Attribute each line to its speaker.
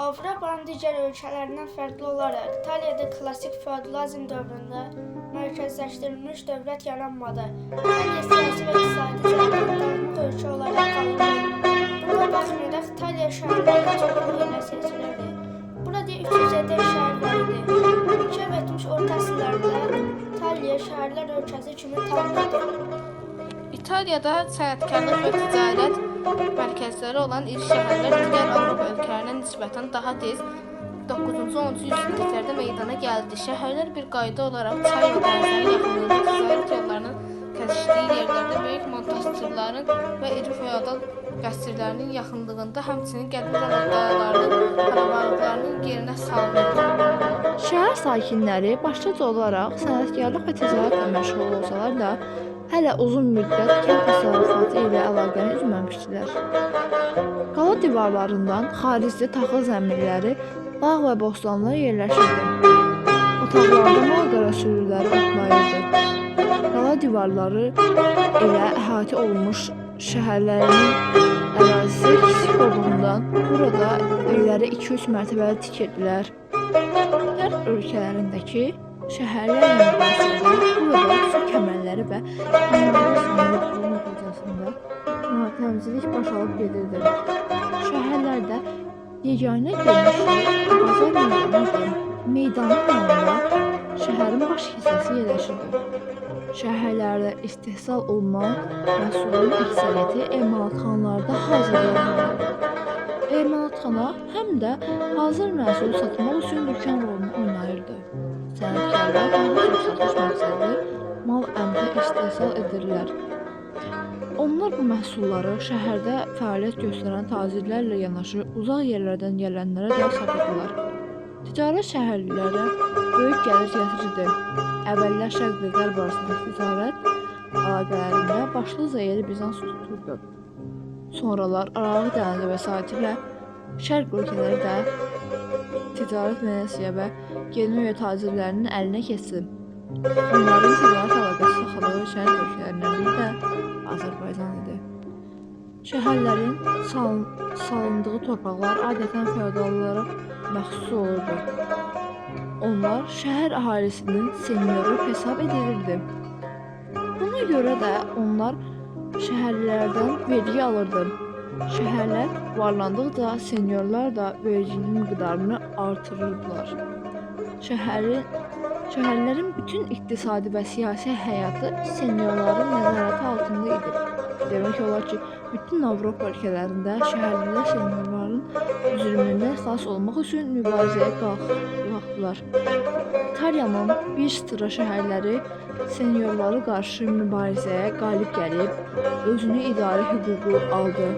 Speaker 1: Avropanın digər ölkələrindən fərqli olaraq, İtaliyada klassik feodalizm dövründə mərkəzləşdirilmiş dövlət yaranmadı. İtaliya siyasi və iqtisadi cəhətdən dağınıq ölkə olaraq qalırdı. Buna baxmayaraq, İtaliya şəhərləri çoxluğu ilə seçilirdi. Burada 350 şəhər var idi. İlk və 70 orta əsrlərdə İtaliya şəhərlər ölkəsi kimi tanınırdı.
Speaker 2: İtaliyada sənətkarlıq və ticarət mərkəzləri olan iri şəhərlər digər Avropa ölkələrinə nisbətən daha tez 9-10-cu yüzilliklərdə meydana gəldi. Şəhərlər bir qayda olaraq çay və dənizlərin yaxınlığında ticarət yollarının kəsişdiyi yerlərdə böyük monastırların və iri feodal qəsrlərinin yaxınlığında, həmçinin qərbi Roma qayalarının harabalıqlarının yerinə salınırdı.
Speaker 3: Şəhər sakinləri başlıca olaraq sənətkarlıq və ticarətlə məşğul olsalar da, hələ uzun müddət kənd təsərrüfatı ilə əlaqəni üzməmişdilər. Qala divarlarından xaricdə taxıl zəmirləri, bağ və bostanlar yerləşirdi. Otaqlarda mal-qara sürüləri otlayırdı. Qala divarları ilə əhatə olunmuş şəhərlərinin ərazisi kiçik olduğundan burada evləri 2-3 mərtəbəli tikirdilər. Qərb ölkələrindəki şəhərlərlə müqayisədə burada su kəmərləri və kanalların sınırlılığı nəticəsində təmizlik baş alıb gedirdi. Şəhərlərdə yeganə görünüşü bazar meydanı idi. Meydanın yanında şəhərin baş hissəsi yerləşirdi. Şəhərlərdə istehsal olunan məhsulların əksəriyyəti emalatxanalarda hazırlanırdı. Emalatxana həm də hazır məhsulu satmaq üçün dükan rolunu oynayırdı. Sənətkarlar daha çox satış məqsədli mal əmdə istehsal edirlər. Onlar bu məhsulları şəhərdə fəaliyyət göstərən tacirlərlə yanaşı uzaq yerlərdən gələnlərə də satırdılar. Ticarət şəhərlilərə böyük gəlir gətirici. Əvvəllər şərq və qərb arasındakı ticarət əlaqələrində başlıca yeri Bizans tuturdu. Sonralar Arağı dənizi vəsaiti ilə şərq ölkələri də ticarət Venesiya və Genuya tacirlərinin əlinə keçdi. Onların ticarət əlaqəsi saxladığı şərq ölkələrindən biri də Azərbaycan idi. Şəhərlərin salındığı torpaqlar adətən feodallara məxsus olurdu. Onlar şəhər əhalisinin senyoru hesab edilirdi. Buna görə də onlar şəhərlilərdən vergi alırdı. Şəhərlər varlandıqca senyorlar da verginin miqdarını artırırdılar. Şəhərlərin bütün iqtisadi və siyasi həyatı senyorların nəzarəti altında idi. Demək olar ki, bütün Avropa ölkələrində şəhərlilər senyorların zülmündən xilas olmaq üçün mübarizəyə qalxdılar. İtaliyanın bir sıra şəhərləri senyorlara qarşı mübarizəyə qalib gəlib, özünü idarə hüququ aldı.